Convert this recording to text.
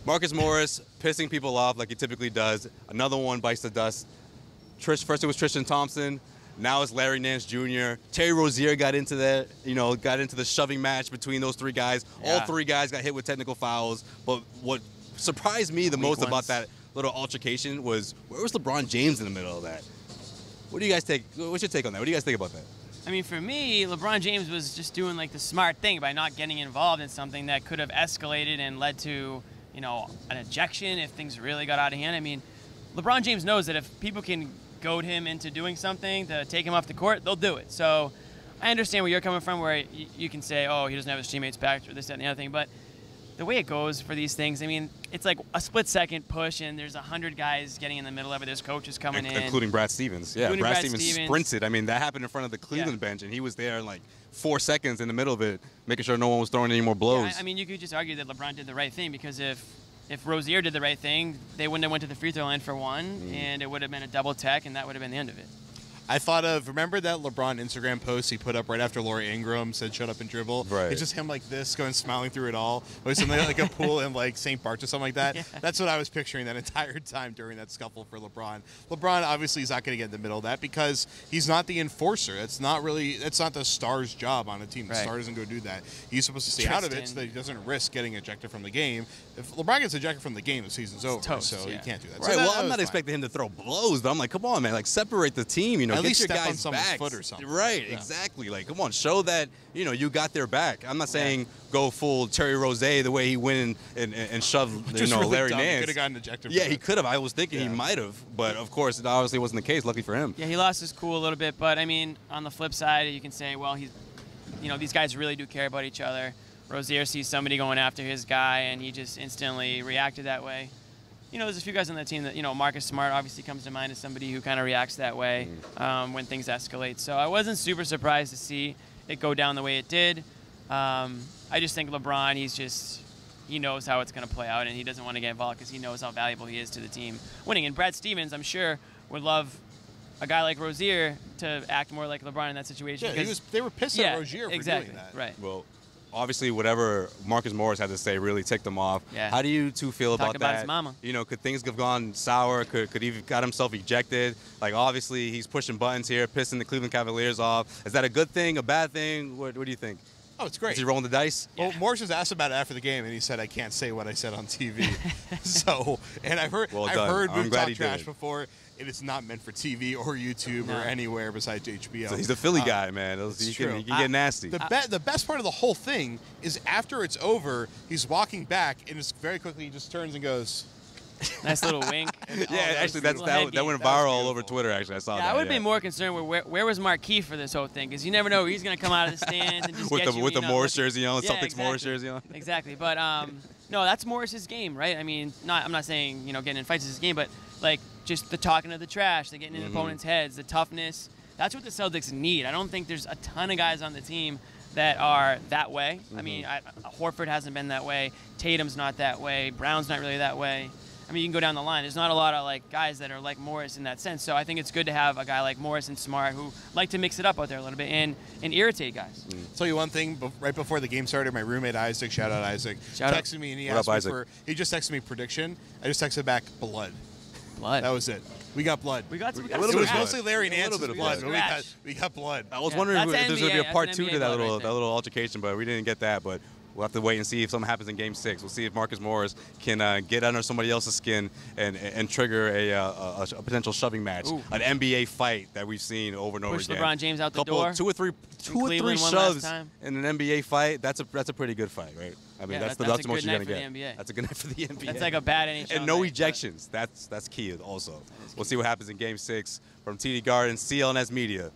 Marcus Morris pissing people off like he typically does. Another one bites the dust. First it was Tristan Thompson. Now it's Larry Nance Jr. Terry Rozier got into that, got into the shoving match between those three guys. Yeah. All three guys got hit with technical fouls. But what surprised me the most about that little altercation was, where was LeBron James in the middle of that? What do you guys take? What's your take on that? What do you guys think about that? I mean, for me, LeBron James was just doing like the smart thing by not getting involved in something that could have escalated and led to, an ejection if things really got out of hand. I mean, LeBron James knows that if people can goad him into doing something to take him off the court, they'll do it. So I understand where you're coming from, where you can say, oh, he doesn't have his teammates back or this, that, and the other thing. But the way it goes for these things, I mean, it's like a split-second push, and there's 100 guys getting in the middle of it. There's coaches coming in. Including Brad Stevens. Yeah, Brad Stevens sprinted. I mean, that happened in front of the Cleveland bench, and he was there in like 4 seconds in the middle of it, making sure no one was throwing any more blows. Yeah, I mean, you could just argue that LeBron did the right thing, because if Rozier did the right thing, they wouldn't have went to the free throw line for one, and it would have been a double tech, and that would have been the end of it. I thought of, remember that LeBron Instagram post he put up right after Laurie Ingram said shut up and dribble? Right. It's just him like this, going smiling through it all. It was something like a pool in like St. Bart's or something like that. Yeah. That's what I was picturing that entire time during that scuffle for LeBron. LeBron obviously is not going to get in the middle of that because he's not the enforcer. That's not the star's job on a team. The star doesn't go do that. He's supposed to stay out of it so that he doesn't risk getting ejected from the game. If LeBron gets ejected from the game, the season's over. Toast, so you can't do that. Right. So well, I'm not expecting him to throw blows, but I'm like, come on, man. Like, separate the team. At get least your step guys on someone's back. foot or something. Right. Yeah. Exactly. Like, come on, show that you got their back. I'm not saying go full Terry Rozier the way he went and shoved really Larry dumb. Nance. He could have gotten ejected. Yeah, he could have. I was thinking he might have, but of course, it obviously wasn't the case. Lucky for him. Yeah, he lost his cool a little bit, but I mean, on the flip side, you can say, well, these guys really do care about each other. Rozier sees somebody going after his guy, and he just instantly reacted that way. There's a few guys on the team that, Marcus Smart obviously comes to mind as somebody who kind of reacts that way when things escalate. So I wasn't super surprised to see it go down the way it did. I just think LeBron, he knows how it's going to play out, and he doesn't want to get involved because he knows how valuable he is to the team winning. And Brad Stevens, I'm sure, would love a guy like Rozier to act more like LeBron in that situation. Yeah, they were pissed at Rozier for doing that. Right. Well, obviously, whatever Marcus Morris had to say really ticked him off. Yeah. How do you two feel about that? His mama. Could things have gone sour? Could he have got himself ejected? Like, obviously, he's pushing buttons here, pissing the Cleveland Cavaliers off. Is that a good thing, a bad thing? What do you think? Oh, it's great. Is he rolling the dice? Well, Morris was asked about it after the game, and he said, "I can't say what I said on TV." And I've heard Moon talk trash before. It is not meant for TV or YouTube or anywhere besides HBO. So he's a Philly guy, man. He can get nasty. The best part of the whole thing is after it's over, he's walking back, and it's very quickly he just turns and goes. Nice little wink. Actually, that went viral all over Twitter. Actually, I saw that. I would be more concerned with where was Marquis for this whole thing, because you never know where he's going to come out of the stands and just with the Morris jersey on, Celtics Morris jersey on. Exactly, but no, that's Morris's game, right? I mean, I'm not saying getting in fights is his game, but like just the talking of the trash, the getting in opponents' heads, the toughness. That's what the Celtics need. I don't think there's a ton of guys on the team that are that way. I mean, Horford hasn't been that way. Tatum's not that way. Brown's not really that way. I mean, you can go down the line. There's not a lot of guys that are like Morris in that sense. So I think it's good to have a guy like Morris and Smart who like to mix it up out there a little bit and irritate guys. I'll tell you one thing. Right before the game started, my roommate Isaac, shout out Isaac, texted me and he asked me he just texted me prediction. I just texted back blood. Blood. That was it. We got blood. We got it was mostly Larry Nance's blood, but we got blood. I was wondering if there's going to be a part 2 to that little altercation, but we didn't get that. But we'll have to wait and see if something happens in Game 6. We'll see if Marcus Morris can get under somebody else's skin and trigger a potential shoving match, an NBA fight that we've seen over and over again. Push LeBron James out the door. Two or three shoves in an NBA fight. That's a pretty good fight, right? I mean, that's the most you're gonna get. That's a good night for the NBA. That's like a bad NHL. And no ejections. That's key also. We'll see what happens in Game 6 from TD Garden, CLNS Media.